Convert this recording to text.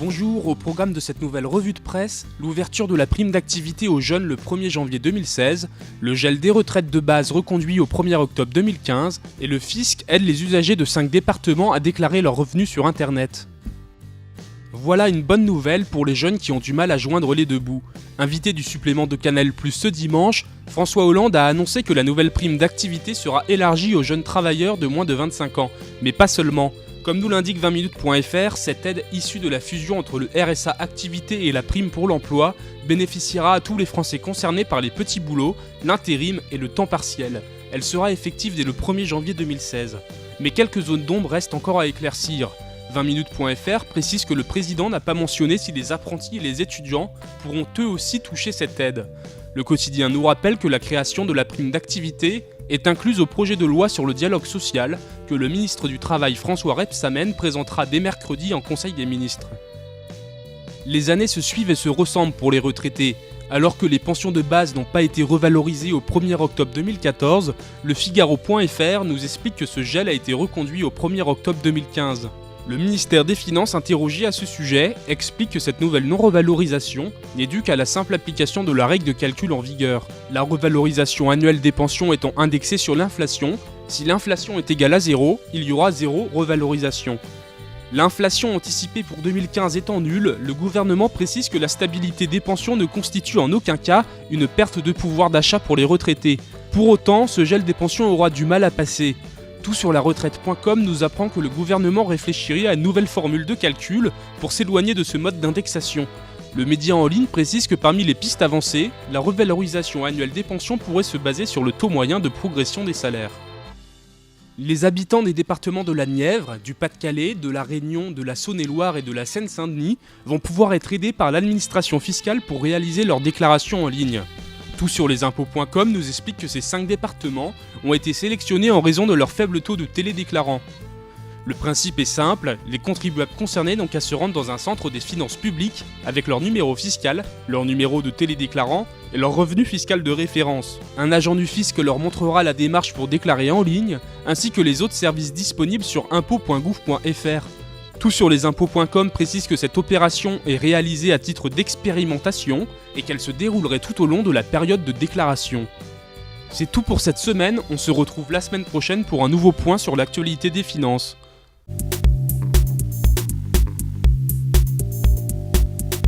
Bonjour, au programme de cette nouvelle revue de presse, l'ouverture de la prime d'activité aux jeunes le 1er janvier 2016, le gel des retraites de base reconduit au 1er octobre 2015 et le fisc aide les usagers de 5 départements à déclarer leurs revenus sur internet. Voilà une bonne nouvelle pour les jeunes qui ont du mal à joindre les deux bouts. Invité du supplément de Canal+ ce dimanche, François Hollande a annoncé que la nouvelle prime d'activité sera élargie aux jeunes travailleurs de moins de 25 ans, mais pas seulement. Comme nous l'indique 20minutes.fr, cette aide issue de la fusion entre le RSA Activité et la prime pour l'emploi bénéficiera à tous les Français concernés par les petits boulots, l'intérim et le temps partiel. Elle sera effective dès le 1er janvier 2016. Mais quelques zones d'ombre restent encore à éclaircir. 20minutes.fr précise que le président n'a pas mentionné si les apprentis et les étudiants pourront eux aussi toucher cette aide. Le quotidien nous rappelle que la création de la prime d'activité est incluse au projet de loi sur le dialogue social que le ministre du Travail François Rebsamen présentera dès mercredi en Conseil des ministres. Les années se suivent et se ressemblent pour les retraités. Alors que les pensions de base n'ont pas été revalorisées au 1er octobre 2014, le Figaro.fr nous explique que ce gel a été reconduit au 1er octobre 2015. Le ministère des Finances, interrogé à ce sujet, explique que cette nouvelle non-revalorisation n'est due qu'à la simple application de la règle de calcul en vigueur. La revalorisation annuelle des pensions étant indexée sur l'inflation, si l'inflation est égale à 0, il y aura 0 revalorisation. L'inflation anticipée pour 2015 étant nulle, le gouvernement précise que la stabilité des pensions ne constitue en aucun cas une perte de pouvoir d'achat pour les retraités. Pour autant, ce gel des pensions aura du mal à passer. Tout sur la retraite.com nous apprend que le gouvernement réfléchirait à une nouvelle formule de calcul pour s'éloigner de ce mode d'indexation. Le média en ligne précise que parmi les pistes avancées, la revalorisation annuelle des pensions pourrait se baser sur le taux moyen de progression des salaires. Les habitants des départements de la Nièvre, du Pas-de-Calais, de la Réunion, de la Saône-et-Loire et de la Seine-Saint-Denis vont pouvoir être aidés par l'administration fiscale pour réaliser leur déclaration en ligne. Tout sur lesimpôts.com nous explique que ces 5 départements ont été sélectionnés en raison de leur faible taux de télédéclarants. Le principe est simple, les contribuables concernés n'ont qu'à se rendre dans un centre des finances publiques avec leur numéro fiscal, leur numéro de télédéclarant et leur revenu fiscal de référence. Un agent du fisc leur montrera la démarche pour déclarer en ligne, ainsi que les autres services disponibles sur impôts.gouv.fr. Tout sur lesimpôts.com précise que cette opération est réalisée à titre d'expérimentation et qu'elle se déroulerait tout au long de la période de déclaration. C'est tout pour cette semaine, on se retrouve la semaine prochaine pour un nouveau point sur l'actualité des finances.